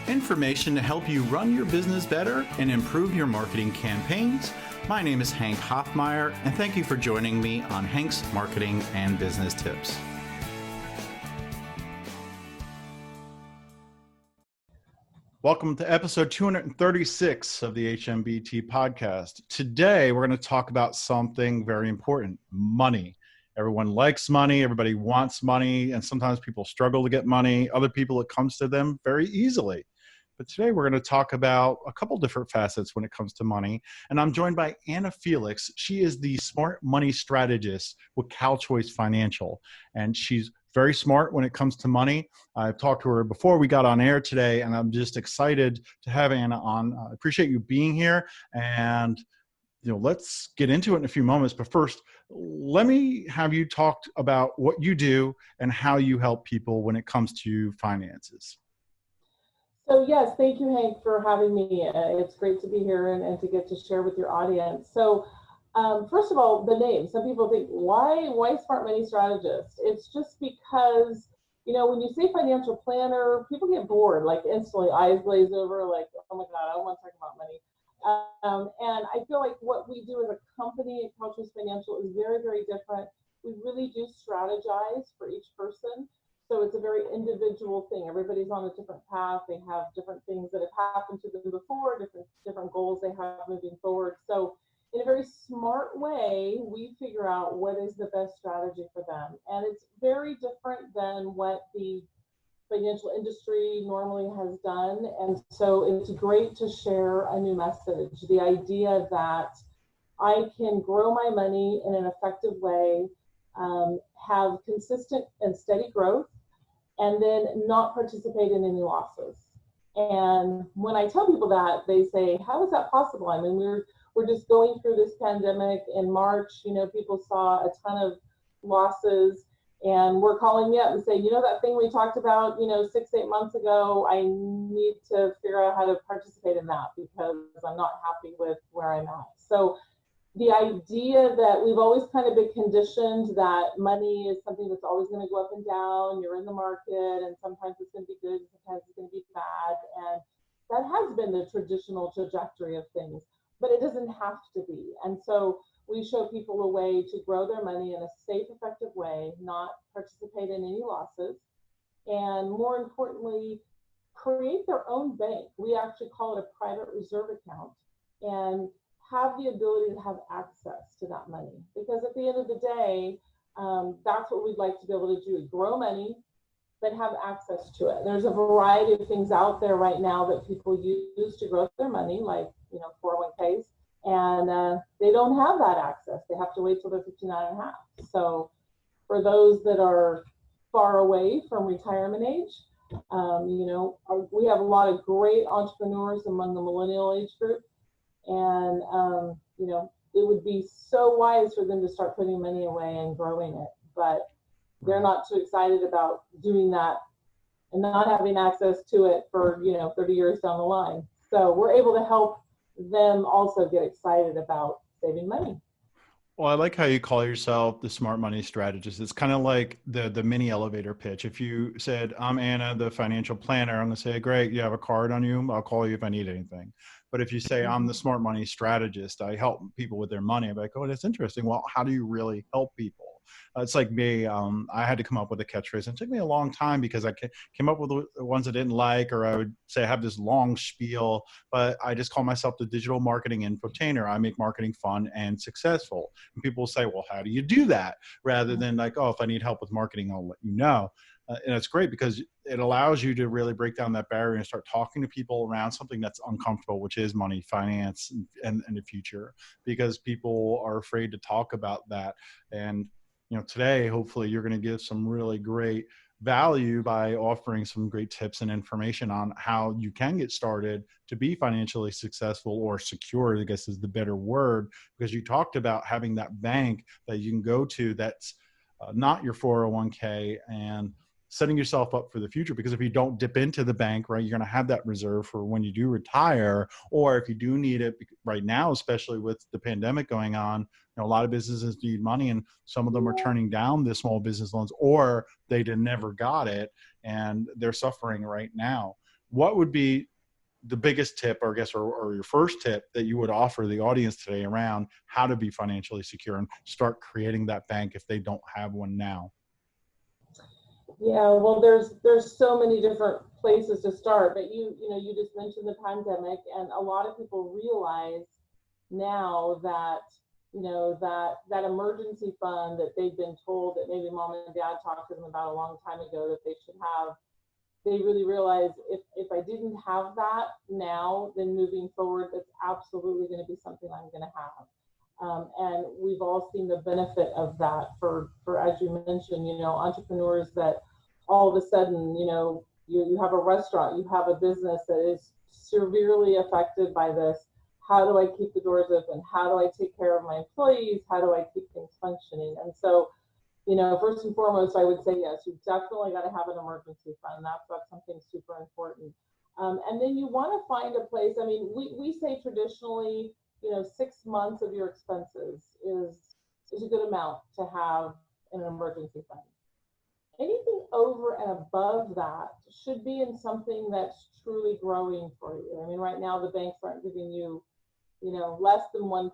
Information to help you run your business better and improve your marketing campaigns. My name is Hank Hoffmeyer, and thank you for joining me on Hank's Marketing and Business Tips. Welcome to episode 236 of the Hmbt podcast. Today, we're going to talk about something very important, money. Everyone likes money, everybody wants money, and sometimes people struggle to get money. Other people, it comes to them very easily. But today we're going to talk about a couple different facets when it comes to money. And I'm joined by Anna Felix. She is the Smart Money Strategist with Calchoice Financial. And she's very smart when it comes to money. I've talked to her before we got on air today, and I'm just excited to have Anna on. I appreciate you being here. And let's get into it in a few moments. But first, let me have you talk about what you do and how you help people when it comes to finances. So yes, thank you, Hank, for having me. It's great to be here and to get to share with your audience. So first of all, the name. Some people think, why Smart Money Strategist? It's just because, when you say financial planner, people get bored, like instantly, eyes glaze over, like, oh my God, I don't want to talk about money. And I feel like what we do as a company at Calchoice Financial is very, very different. We really do strategize for each person. So it's a very individual thing. Everybody's on a different path. They have different things that have happened to them before, different goals they have moving forward. So in a very smart way, we figure out what is the best strategy for them. And it's very different than what the financial industry normally has done. And so it's great to share a new message. The idea that I can grow my money in an effective way, have consistent and steady growth, and then not participate in any losses. And when I tell people that, they say, how is that possible? I mean, we're just going through this pandemic. In March, people saw a ton of losses, and we're calling me up and say, that thing we talked about, 6-8 months ago, I need to figure out how to participate in that because I'm not happy with where I'm at. So the idea that we've always kind of been conditioned that money is something that's always going to go up and down. You're in the market, and sometimes it's going to be good, and sometimes it's going to be bad. And that has been the traditional trajectory of things, but it doesn't have to be. And so we show people a way to grow their money in a safe, effective way, not participate in any losses, and more importantly, create their own bank. We actually call it a private reserve account, and have the ability to have access to that money. Because at the end of the day, that's what we'd like to be able to do, grow money, but have access to it. There's a variety of things out there right now that people use to grow their money, like 401ks, and they don't have that access. They have to wait till they're 59 and a half. So for those that are far away from retirement age, we have a lot of great entrepreneurs among the millennial age group. And, it would be so wise for them to start putting money away and growing it, but they're not too excited about doing that and not having access to it for, 30 years down the line. So we're able to help them also get excited about saving money. Well, I like how you call yourself the Smart Money Strategist. It's kind of like the mini elevator pitch. If you said, I'm Anna, the financial planner, I'm going to say, great, you have a card on you. I'll call you if I need anything. But if you say, I'm the Smart Money Strategist, I help people with their money, I'm like, oh, that's interesting. Well, how do you really help people? It's like me. I had to come up with a catchphrase. It took me a long time because I came up with the ones I didn't like, or I would say I have this long spiel, but I just call myself the digital marketing infotainer. I make marketing fun and successful. And people will say, well, how do you do that? Rather than like, oh, if I need help with marketing, I'll let you know. And it's great because it allows you to really break down that barrier and start talking to people around something that's uncomfortable, which is money, finance, and the future, because people are afraid to talk about that. And today, hopefully you're going to give some really great value by offering some great tips and information on how you can get started to be financially successful or secure, I guess is the better word, because you talked about having that bank that you can go to that's not your 401k and setting yourself up for the future. Because if you don't dip into the bank, right, you're going to have that reserve for when you do retire, or if you do need it right now, especially with the pandemic going on, a lot of businesses need money, and some of them are turning down the small business loans, or they never got it and they're suffering right now. what would be the biggest tip, or I guess, or your first tip that you would offer the audience today around how to be financially secure and start creating that bank if they don't have one now? Yeah, well, there's so many different places to start, but you just mentioned the pandemic, and a lot of people realize now that that emergency fund that they've been told that maybe mom and dad talked to them about a long time ago that they should have. They really realize if I didn't have that now, then moving forward, that's absolutely going to be something I'm going to have. And we've all seen the benefit of that for as you mentioned, entrepreneurs that all of a sudden, you have a restaurant, you have a business that is severely affected by this. How do I keep the doors open? How do I take care of my employees? How do I keep things functioning? And so, first and foremost, I would say yes, you definitely got to have an emergency fund. That's something super important. And then you want to find a place. I mean, we say traditionally, 6 months of your expenses is a good amount to have in an emergency fund. Anything over and above that should be in something that's truly growing for you. I mean, right now the banks aren't giving you less than 1%.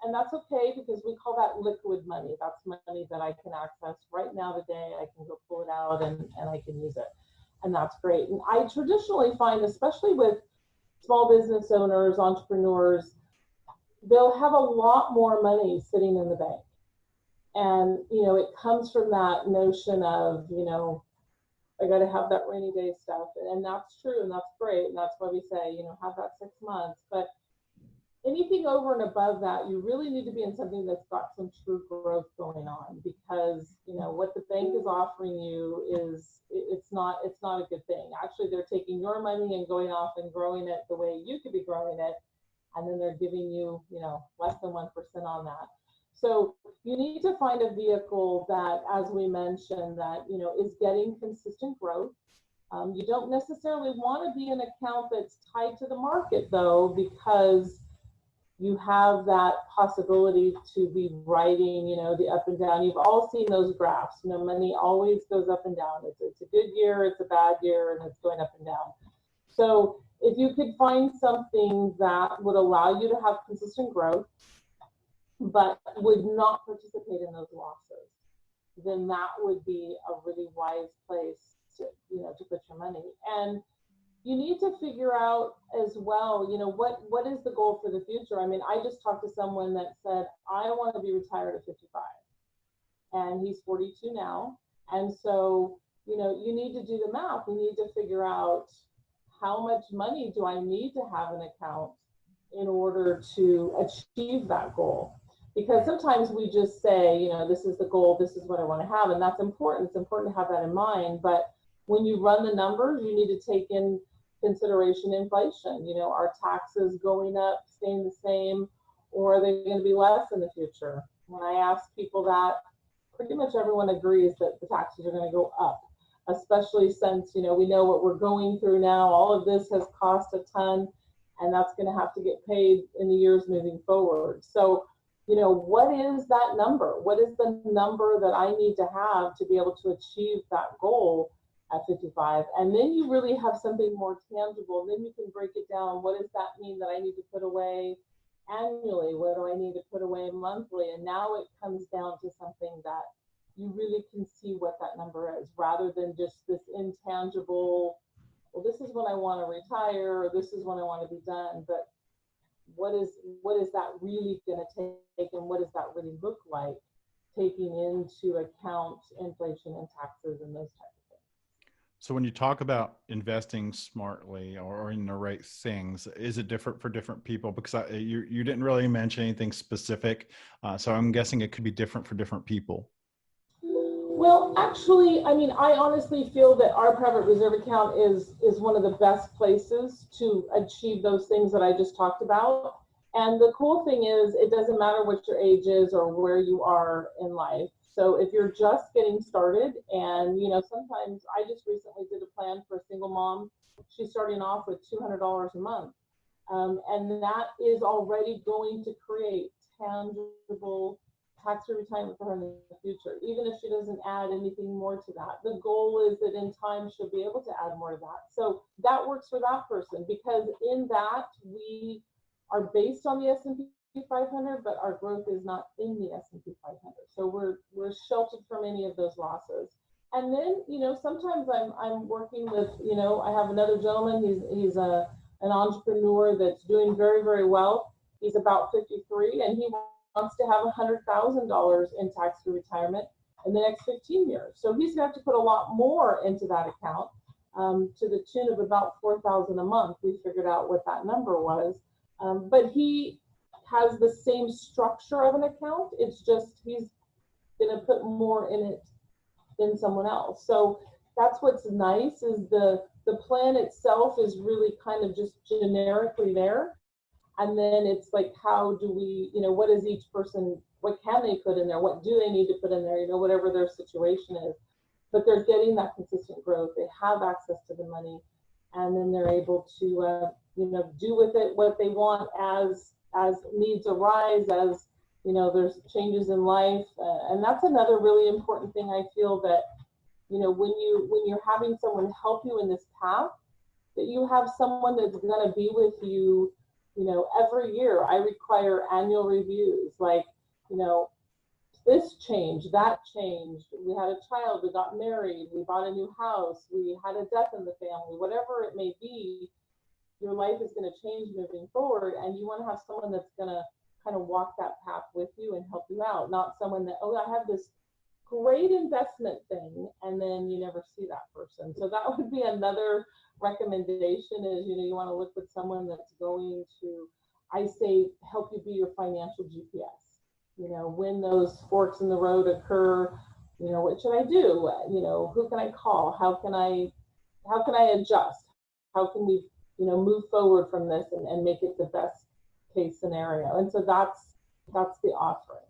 And that's okay because we call that liquid money. That's money that I can access right now today. I can go pull it out and I can use it. And that's great. And I traditionally find, especially with small business owners, entrepreneurs, they'll have a lot more money sitting in the bank. And, it comes from that notion of, I got to have that rainy day stuff. And that's true. And that's great. And that's why we say, have that 6 months. But anything over and above that, you really need to be in something that's got some true growth going on, because what the bank is offering you is it's not a good thing. Actually, they're taking your money and going off and growing it the way you could be growing it, and then they're giving you less than 1% on that. So you need to find a vehicle that, as we mentioned, that is getting consistent growth. You don't necessarily want to be an account that's tied to the market, though, because you have that possibility to be riding, the up and down. You've all seen those graphs. Money always goes up and down. It's a good year, it's a bad year, and it's going up and down. So if you could find something that would allow you to have consistent growth, but would not participate in those losses, then that would be a really wise place to put your money. And you need to figure out as well, what is the goal for the future? I mean, I just talked to someone that said, I want to be retired at 55. And he's 42 now. And so, you need to do the math. You need to figure out how much money do I need to have an account in order to achieve that goal? Because sometimes we just say, this is the goal, this is what I want to have. And that's important. It's important to have that in mind. But when you run the numbers, you need to take in consideration inflation. Are taxes going up, staying the same, or are they going to be less in the future? When I ask people that, pretty much everyone agrees that the taxes are going to go up, especially since we know what we're going through now. All of this has cost a ton, and that's going to have to get paid in the years moving forward. So what is that number? What is the number that I need to have to be able to achieve that goal at 55? And then you really have something more tangible. Then you can break it down. What does that mean that I need to put away annually? What do I need to put away monthly? And now it comes down to something that you really can see what that number is, rather than just this intangible, well, this is when I want to retire, or this is when I want to be done. But what is that really going to take, and what does that really look like, taking into account inflation and taxes and those types of things? So when you talk about investing smartly or in the right things, is it different for different people? Because you didn't really mention anything specific. So I'm guessing it could be different for different people. Well, actually, I mean, I honestly feel that our private reserve account is one of the best places to achieve those things that I just talked about. And the cool thing is, it doesn't matter what your age is or where you are in life. So if you're just getting started, and sometimes I just recently did a plan for a single mom. She's starting off with $200 a month, and that is already going to create tangible tax-free retirement for her in the future. even if she doesn't add anything more to that. The goal is that in time she'll be able to add more to that. So that works for that person, because in that we are based on the S&P 500, but our growth is not in the S&P 500. So we're sheltered from any of those losses. And then, sometimes I'm working with, I have another gentleman. He's an entrepreneur that's doing very, very well. He's about 53, and he wants to have $100,000 in tax-free retirement in the next 15 years. So he's going to have to put a lot more into that account, to the tune of about $4,000 a month. We figured out what that number was, but he has the same structure of an account. It's just he's going to put more in it than someone else. So that's what's nice, is the plan itself is really kind of just generically there. And then it's like, how do we, what is each person, what can they put in there? What do they need to put in there? Whatever their situation is. But they're getting that consistent growth. They have access to the money, and then they're able to, do with it what they want as needs arise, as there's changes in life. And that's another really important thing I feel, that, when you're having someone help you in this path, that you have someone that's going to be with you, every year. I require annual reviews, like, this changed, that changed. We had a child, we got married, we bought a new house, we had a death in the family, whatever it may be, your life is going to change moving forward. And you want to have someone that's going to kind of walk that path with you and help you out, not someone that, I have this great investment thing, and then you never see that person. So that would be another recommendation, is, you want to look with someone that's going to, I say, help you be your financial GPS. When those forks in the road occur, what should I do? Who can I call? How can I adjust? How can we, move forward from this and make it the best case scenario? And so that's the offering.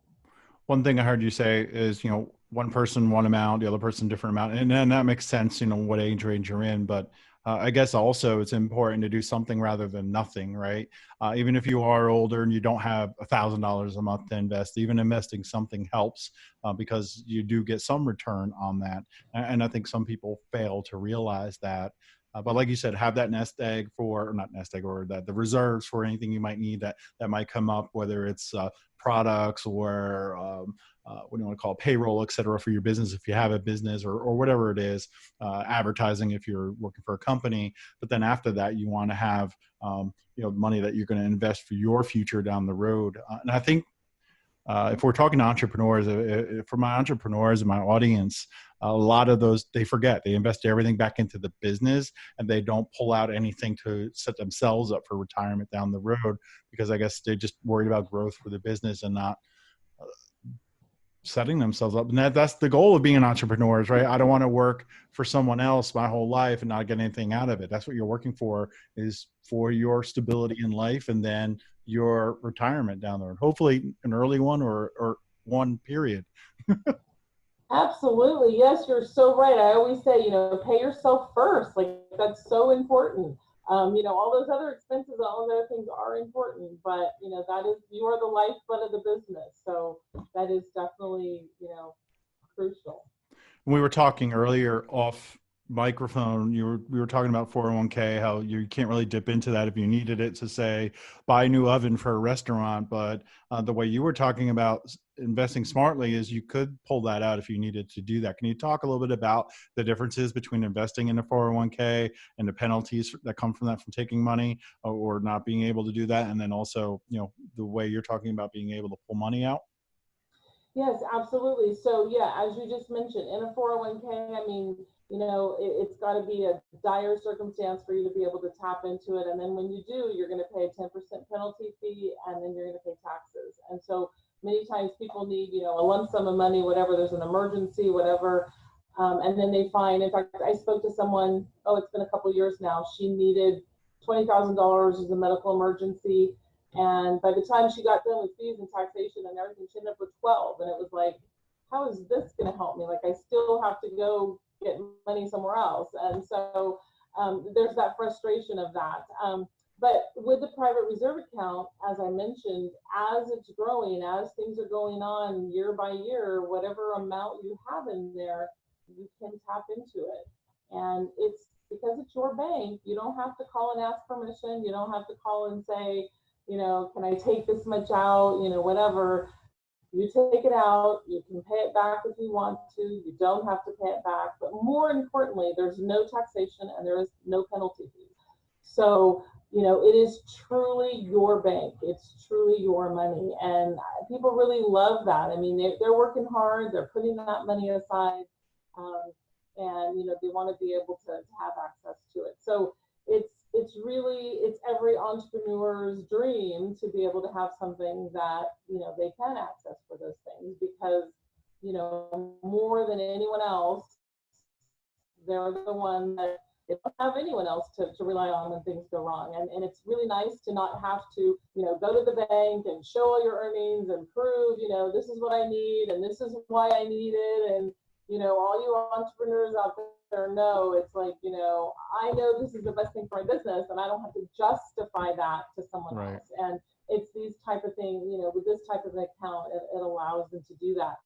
One thing I heard you say is, one person, one amount, the other person, different amount. And then that makes sense, what age range you're in. But I guess also it's important to do something rather than nothing, right? Even if you are older and you don't have $1,000 a month to invest, even investing something helps, because you do get some return on that. And I think some people fail to realize that. But like you said, have that nest egg for, or not nest egg, or that the reserves for anything you might need that might come up, whether it's products or what do you want to call it, payroll, et cetera, for your business if you have a business, or whatever it is, advertising if you're working for a company. But then after that, you want to have money that you're going to invest for your future down the road. And I think if we're talking to entrepreneurs, for my entrepreneurs in my audience, a lot of those, they forget, they invest everything back into the business, and they don't pull out anything to set themselves up for retirement down the road, because I guess they're just worried about growth for the business and not setting themselves up. And that's the goal of being an entrepreneur, is, right? I don't want to work for someone else my whole life and not get anything out of it. That's what you're working for, is for your stability in life, and then your retirement down the road, hopefully an early one, or one period. Absolutely. Yes, you're so right. I always say, pay yourself first. Like, that's so important. All those other expenses, all those other things are important, but that is, you are the lifeblood of the business. So that is definitely, crucial. We were talking earlier off microphone, we were talking about 401k, how you can't really dip into that if you needed it to, say, buy a new oven for a restaurant. But the way you were talking about investing smartly is you could pull that out if you needed to do that. Can you talk a little bit about the differences between investing in a 401k and the penalties that come from that, from taking money or not being able to do that? And then also, the way you're talking about being able to pull money out? Yes, absolutely. So yeah, as you just mentioned, in a 401k, I mean, it's got to be a dire circumstance for you to be able to tap into it. And then when you do, you're going to pay a 10% penalty fee, and then you're going to pay taxes. And so many times people need, a lump sum of money, whatever, there's an emergency, whatever. And then they find, in fact, I spoke to someone, it's been a couple of years now, she needed $20,000 as a medical emergency. And by the time she got done with fees and taxation and everything, she ended up with 12. And it was like, how is this going to help me? Like, I still have to go get money somewhere else. And so there's that frustration of that. But with the private reserve account, as I mentioned, as it's growing, as things are going on year by year, whatever amount you have in there, you can tap into it. And it's because it's your bank, you don't have to call and ask permission. You don't have to call and say, can I take this much out, whatever. You take it out, you can pay it back if you want to, you don't have to pay it back. But more importantly, there's no taxation and there is no penalty fee. So, it is truly your bank. It's truly your money. And people really love that. I mean, they're working hard, they're putting that money aside, and, they want to be able to have access to it. So it's every entrepreneur's dream to be able to have something that, they can access for those things because, more than anyone else, they're the one that they don't have anyone else to rely on when things go wrong. And it's really nice to not have to, go to the bank and show all your earnings and prove, this is what I need and this is why I need it. And, all you entrepreneurs out there know, it's like, I know this is the best thing for my business and I don't have to justify that to someone Right. else. And it's these type of things, with this type of an account, it allows them to do that.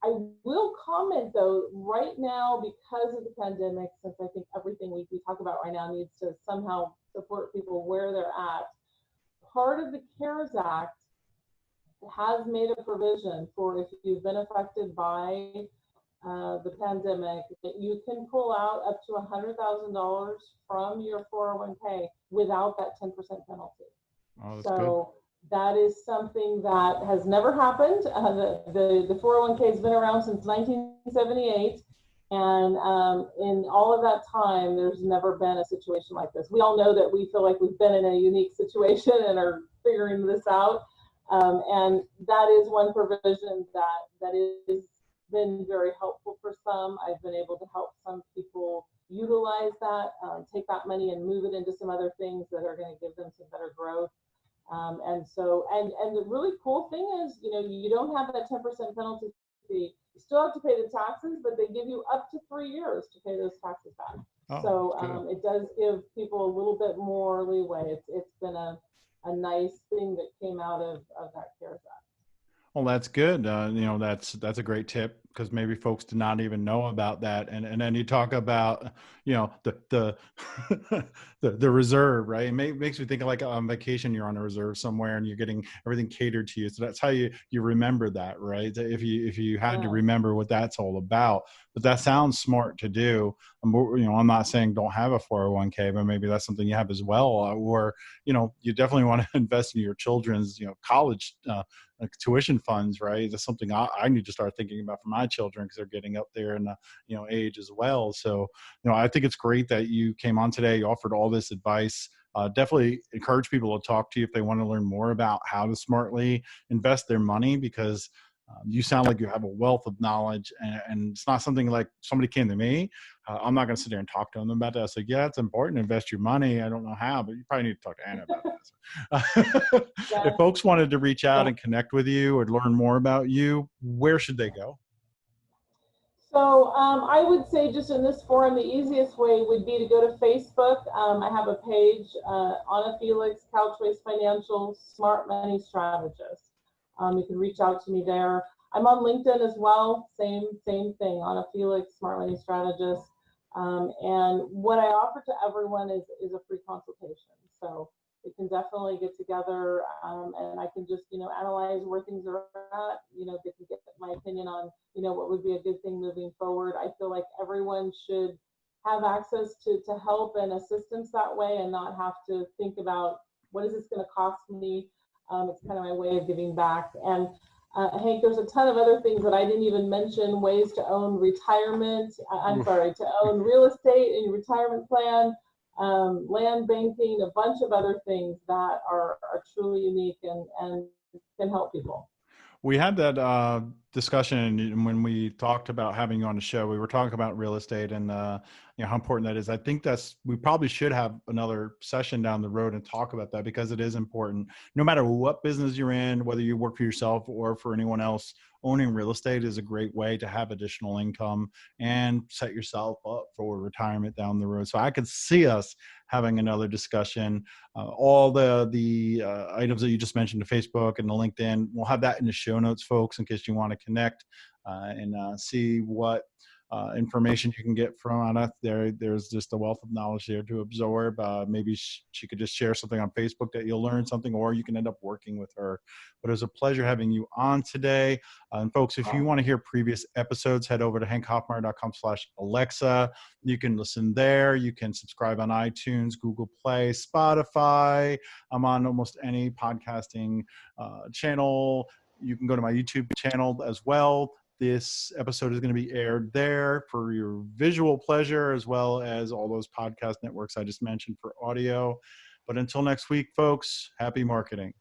I will comment though, right now, because of the pandemic, since I think everything we talk about right now needs to somehow support people where they're at, part of the CARES Act has made a provision for if you've been affected by the pandemic, that you can pull out up to $100,000 from your 401k without that 10% penalty. Oh, that's good. So that is something that has never happened. The 401k has been around since 1978. And in all of that time, there's never been a situation like this. We all know that we feel like we've been in a unique situation and are figuring this out. And that is one provision that is been very helpful for some. I've been able to help some people utilize that, take that money and move it into some other things that are going to give them some better growth. And the really cool thing is, you don't have that 10% penalty fee. You still have to pay the taxes, but they give you up to 3 years to pay those taxes back. Oh, so it does give people a little bit more leeway. It's been a nice thing that came out of that CARES Act. Well, that's good. That's a great tip because maybe folks did not even know about that. And then you talk about, the the reserve, right? It makes me think of like on vacation, you're on a reserve somewhere and you're getting everything catered to you. So that's how you remember that, right? If you had to remember what that's all about. But that sounds smart to do. I'm not saying don't have a 401k, but maybe that's something you have as well. Or, you definitely want to invest in your children's, college like tuition funds, right? That's something I need to start thinking about for my children because they're getting up there in age as well. So, I think it's great that you came on today. You offered all this advice. Definitely encourage people to talk to you if they want to learn more about how to smartly invest their money because you sound like you have a wealth of knowledge and it's not something like somebody came to me. I'm not going to sit there and talk to them about that. So yeah, it's important to invest your money. I don't know how, but you probably need to talk to Anna about that. If folks wanted to reach out and connect with you or learn more about you, where should they go? So I would say just in this forum, the easiest way would be to go to Facebook. I have a page, Anna Felix, Calchoice Financial, Smart Money Strategist. You can reach out to me there. I'm on LinkedIn as well. Same thing, Anna Felix, Smart Money Strategist. And what I offer to everyone is a free consultation. So we can definitely get together and I can just, analyze where things are at, get my opinion on, what would be a good thing moving forward. I feel like everyone should have access to help and assistance that way and not have to think about what is this going to cost me. It's kind of my way of giving back. And Hank, there's a ton of other things that I didn't even mention, ways to own retirement. To own real estate in your retirement plan, land banking, a bunch of other things that are truly unique and can help people. We had that discussion, and when we talked about having you on the show, we were talking about real estate and how important that is. I think we probably should have another session down the road and talk about that, because it is important. No matter what business you're in, whether you work for yourself or for anyone else, owning real estate is a great way to have additional income and set yourself up for retirement down the road. So I could see us having another discussion. All the items that you just mentioned, the Facebook and the LinkedIn, we'll have that in the show notes, folks, in case you want to connect and see what information you can get from Anna. There's just a wealth of knowledge there to absorb. Maybe she could just share something on Facebook that you'll learn something, or you can end up working with her. But it was a pleasure having you on today. And folks, if you want to hear previous episodes, head over to hankhoffmeyer.com/Alexa. You can listen there. You can subscribe on iTunes, Google Play, Spotify. I'm on almost any podcasting channel. You can go to my YouTube channel as well. This episode is going to be aired there for your visual pleasure, as well as all those podcast networks I just mentioned for audio. But until next week, folks, happy marketing.